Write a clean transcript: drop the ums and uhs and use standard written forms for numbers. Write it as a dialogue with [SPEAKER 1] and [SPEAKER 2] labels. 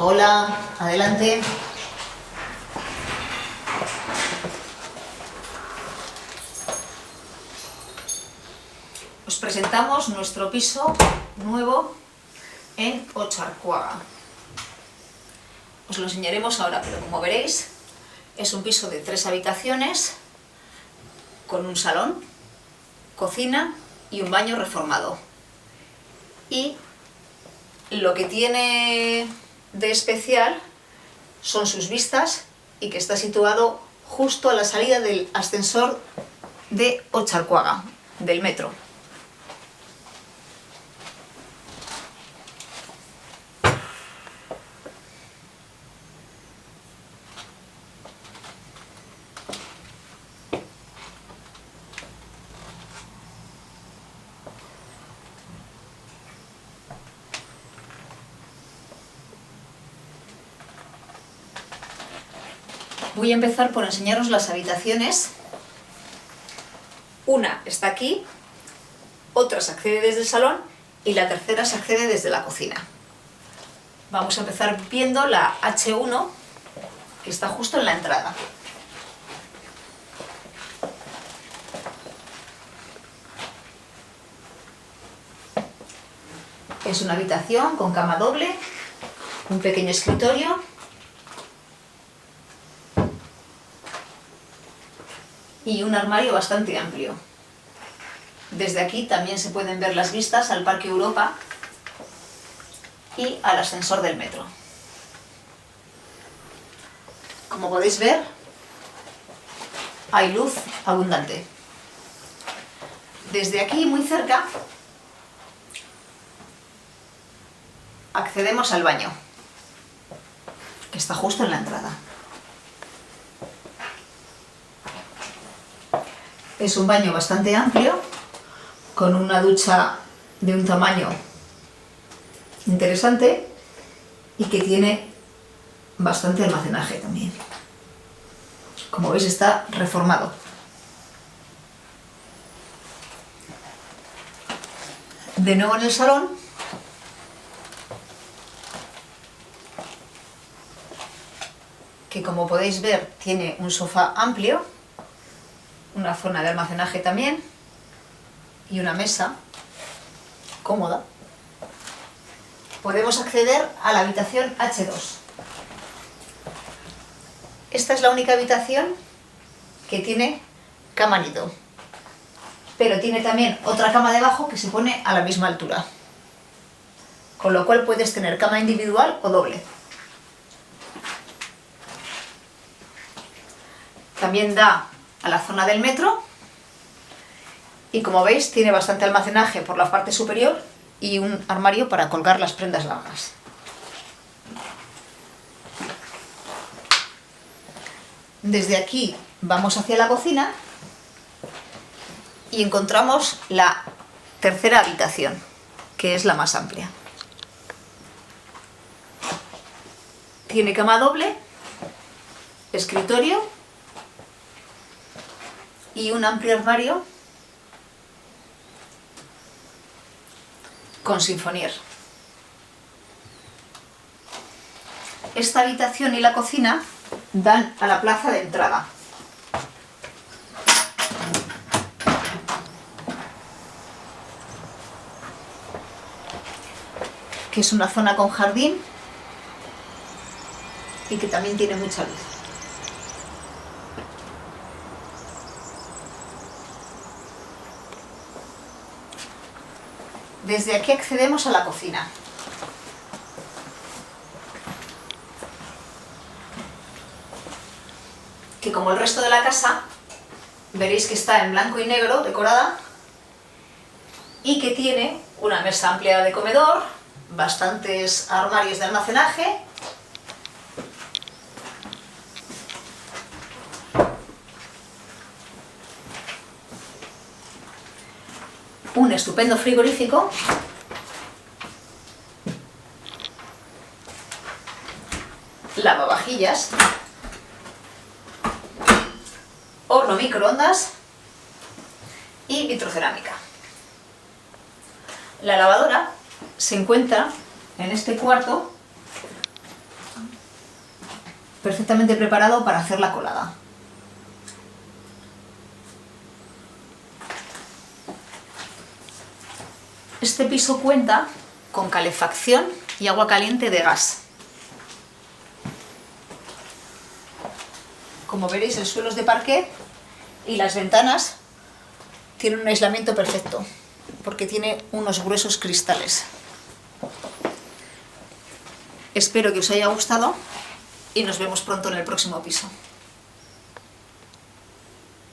[SPEAKER 1] Hola, adelante. Os presentamos nuestro piso nuevo en Ocharcoaga. Os lo enseñaremos ahora, pero como veréis, es un piso de 3 habitaciones con un salón, cocina y un baño reformado. Y lo que tiene de especial son sus vistas y que está situado justo a la salida del ascensor de Ocharcoaga, del metro. Voy a empezar por enseñaros las habitaciones. Una está aquí, otra se accede desde el salón y la tercera se accede desde la cocina. Vamos a empezar viendo la H1, que está justo en la entrada. Es una habitación con cama doble, un pequeño escritorio y un armario bastante amplio. Desde aquí también se pueden ver las vistas al Parque Europa y al ascensor del metro. Como podéis ver, hay luz abundante. Desde aquí, muy cerca, accedemos al baño, que está justo en la entrada. Es un baño bastante amplio, con una ducha de un tamaño interesante y que tiene bastante almacenaje también. Como veis, está reformado. De nuevo en el salón, que como podéis ver tiene un sofá amplio, una zona de almacenaje también y una mesa cómoda. Podemos acceder a la habitación H2. Esta es la única habitación que tiene cama nido, pero tiene también otra cama debajo que se pone a la misma altura, con lo cual puedes tener cama individual o doble. También da a la zona del metro y, como veis, tiene bastante almacenaje por la parte superior y un armario para colgar las prendas largas. Desde aquí vamos hacia la cocina y encontramos la tercera habitación, que es la más amplia. Tiene cama doble, escritorio y un amplio armario con sinfonier. Esta habitación y la cocina dan a la plaza de entrada. Que es una zona con jardín y que también tiene mucha luz. Desde aquí accedemos a la cocina. Que, como el resto de la casa, veréis que está en blanco y negro, decorada, y que tiene una mesa amplia de comedor, bastantes armarios de almacenaje un estupendo frigorífico lavavajillas, horno microondas y vitrocerámica. La lavadora se encuentra en este cuarto perfectamente preparado para hacer la colada. Este piso cuenta con calefacción y agua caliente de gas. Como veréis, el suelo es de parquet y las ventanas tienen un aislamiento perfecto, porque tiene unos gruesos cristales. Espero que os haya gustado y nos vemos pronto en el próximo piso.